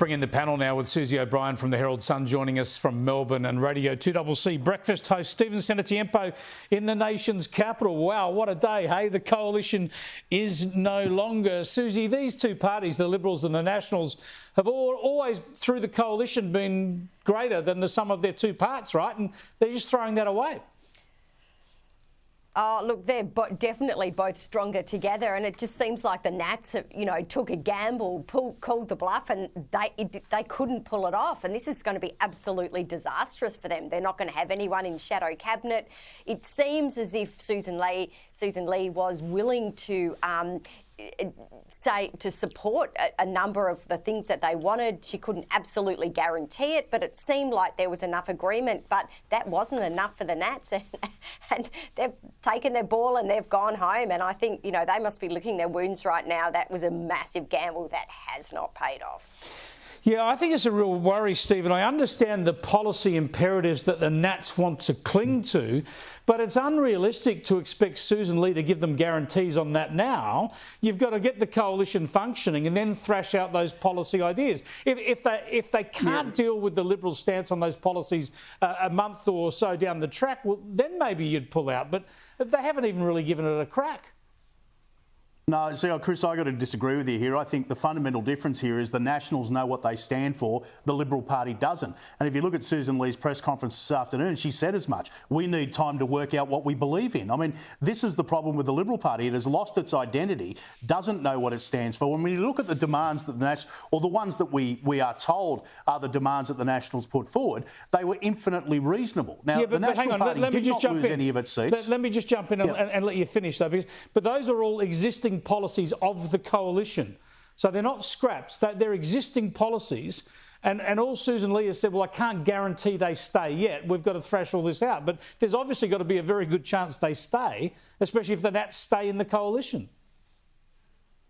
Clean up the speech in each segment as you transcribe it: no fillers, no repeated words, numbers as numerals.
bring in the panel now with Susie O'Brien from the Herald Sun joining us from Melbourne and Radio 2CC breakfast host Stephen Senatiempo in the nation's capital. Wow, what a day, hey? The coalition is no longer. Susie, these two parties, the Liberals and the Nationals, have always, through the coalition, been greater than the sum of their two parts, right? And they're just throwing that away. Oh, look, they're definitely both stronger together, and it just seems like the Nats, took a gamble, called the bluff, and they couldn't pull it off. And this is going to be absolutely disastrous for them. They're not going to have anyone in shadow cabinet. It seems as if Susan Lee was willing to support a number of the things that they wanted. She couldn't absolutely guarantee it, but it seemed like there was enough agreement. But that wasn't enough for the Nats, and they've taken their ball and they've gone home. And I think, they must be licking their wounds right now. That was a massive gamble that has not paid off. Yeah, I think it's a real worry, Stephen. I understand the policy imperatives that the Nats want to cling to, but it's unrealistic to expect Susan Lee to give them guarantees on that now. You've got to get the coalition functioning and then thrash out those policy ideas. If they can't deal with the Liberal stance on those policies a month or so down the track, well, then maybe you'd pull out. But they haven't even really given it a crack. No, see, Chris, I've got to disagree with you here. I think the fundamental difference here is the Nationals know what they stand for, the Liberal Party doesn't. And if you look at Susan Lee's press conference this afternoon, she said as much. We need time to work out what we believe in. I mean, this is the problem with the Liberal Party. It has lost its identity, doesn't know what it stands for. When we look at the demands that the Nationals, or the ones that we are told are the demands that the Nationals put forward, they were infinitely reasonable. Now, the National Party did not lose any of its seats. Let me just jump in and let you finish, though. But those are all existing policies of the coalition. So they're not scraps, they're existing policies. And all Susan Lee has said, well, I can't guarantee they stay yet. We've got to thrash all this out. But there's obviously got to be a very good chance they stay, especially if the Nats stay in the coalition.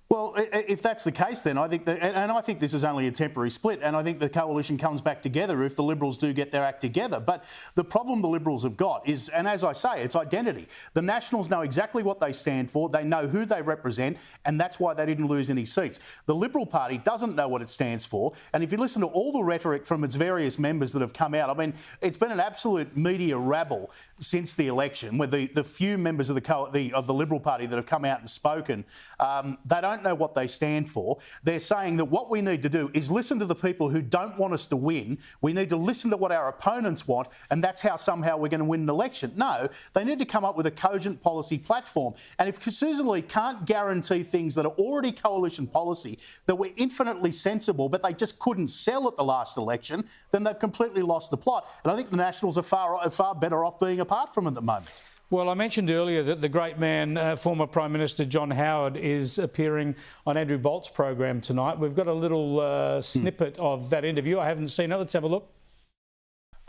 Well, if that's the case, then I think I think this is only a temporary split, and I think the coalition comes back together if the Liberals do get their act together. But the problem the Liberals have got is, and as I say, it's identity. The Nationals know exactly what they stand for, they know who they represent, and that's why they didn't lose any seats. The Liberal Party doesn't know what it stands for, and if you listen to all the rhetoric from its various members that have come out, I mean, it's been an absolute media rabble since the election, where the few members of the Liberal Party that have come out and spoken, they don't know what they stand for. They're saying that what we need to do is listen to the people who don't want us to win. We need to listen to what our opponents want, and that's how somehow we're going to win an election. No, they need to come up with a cogent policy platform. And if Susan Lee can't guarantee things that are already coalition policy, that were infinitely sensible, but they just couldn't sell at the last election, then they've completely lost the plot. And I think the Nationals are far better off being apart from it at the moment. Well, I mentioned earlier that the great man, former Prime Minister John Howard, is appearing on Andrew Bolt's program tonight. We've got a little snippet of that interview. I haven't seen it. Let's have a look.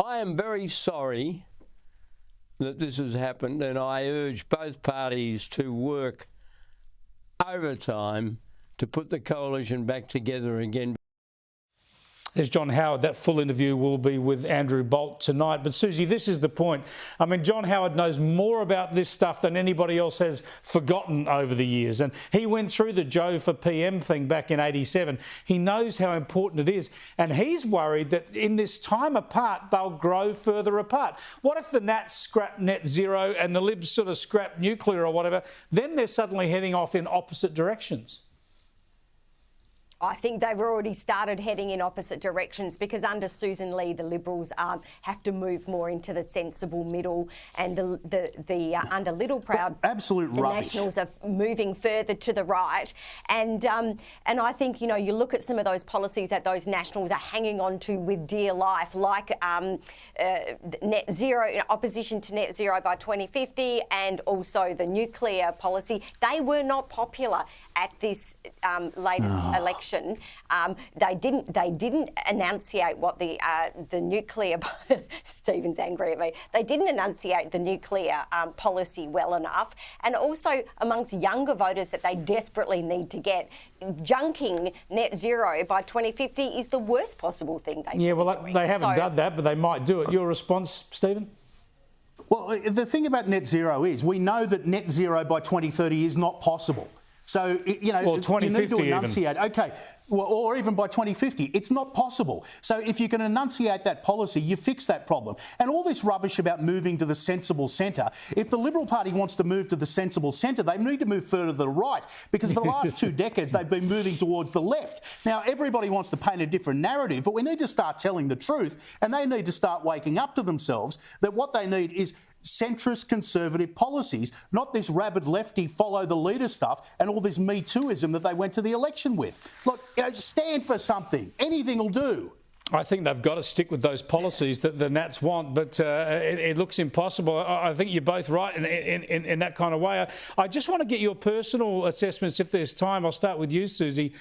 I am very sorry that this has happened, and I urge both parties to work overtime to put the coalition back together again. There's John Howard. That full interview will be with Andrew Bolt tonight. But, Susie, this is the point. I mean, John Howard knows more about this stuff than anybody else has forgotten over the years. And he went through the Joe for PM thing back in '87. He knows how important it is. And he's worried that in this time apart, they'll grow further apart. What if the Nats scrap net zero and the Libs sort of scrap nuclear or whatever? Then they're suddenly heading off in opposite directions. I think they've already started heading in opposite directions, because under Susan Lee, the Liberals have to move more into the sensible middle, and under Littleproud, absolute the rubbish. Nationals are moving further to the right. And I think, you look at some of those policies that those Nationals are hanging on to with dear life, like net zero, opposition to net zero by 2050, and also the nuclear policy. They were not popular at this latest election. They didn't enunciate what the nuclear. Stephen's angry at me. They didn't enunciate the nuclear policy well enough, and also amongst younger voters that they desperately need to get. Junking net zero by 2050 is the worst possible thing they. Yeah, well, they haven't done that, but they might do it. Your response, Stephen? Well, the thing about net zero is we know that net zero by 2030 is not possible. So, you know, Or you 2050 need to even. enunciate. OK, well, or even by 2050. It's not possible. So if you can enunciate that policy, you fix that problem. And all this rubbish about moving to the sensible centre, if the Liberal Party wants to move to the sensible centre, they need to move further to the right, because for the last 2 decades they've been moving towards the left. Now, everybody wants to paint a different narrative, but we need to start telling the truth, and they need to start waking up to themselves that what they need is centrist conservative policies, not this rabid lefty follow the leader stuff and all this Me Tooism that they went to the election with. Look, you know, stand for something. Anything will do. I think they've got to stick with those policies that the Nats want, but it looks impossible. I think you're both right in that kind of way. I just want to get your personal assessments, if there's time. I'll start with you, Susie.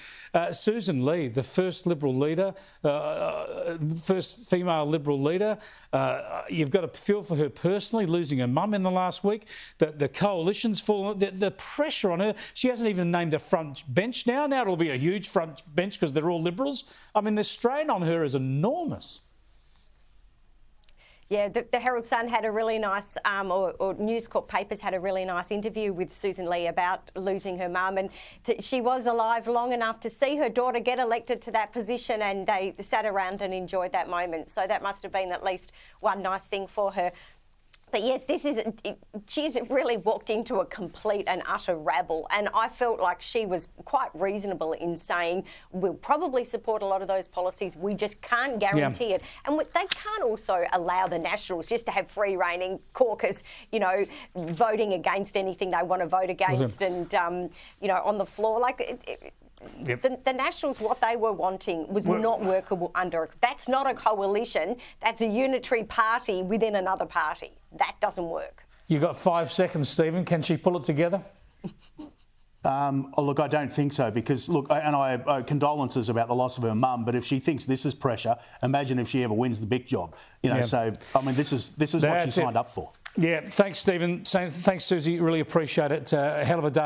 Susan Lee, the first Liberal leader, first female Liberal leader. You've got to feel for her personally, losing her mum in the last week. The coalition's fallen. The pressure on her. She hasn't even named a front bench now. Now it'll be a huge front bench because they're all Liberals. I mean, the strain on her is enormous. Yeah, the Herald Sun had a really nice, or News Corp papers had a really nice interview with Susan Lee about losing her mum, and she was alive long enough to see her daughter get elected to that position, and they sat around and enjoyed that moment. So that must have been at least one nice thing for her. But yes, she's really walked into a complete and utter rabble. And I felt like she was quite reasonable in saying, we'll probably support a lot of those policies. We just can't guarantee it. And they can't also allow the Nationals just to have free reigning caucus, you know, voting against anything they want to vote against and, you know, on the floor. The Nationals, what they were wanting was not workable under. That's not a coalition. That's a unitary party within another party. That doesn't work. You've got 5 seconds, Stephen. Can she pull it together? Look, I don't think so, because, look, and condolences about the loss of her mum, but if she thinks this is pressure, imagine if she ever wins the big job. You know, so, I mean, this is what she signed up for. Yeah, thanks, Stephen. Thanks, Susie. Really appreciate it. A hell of a day.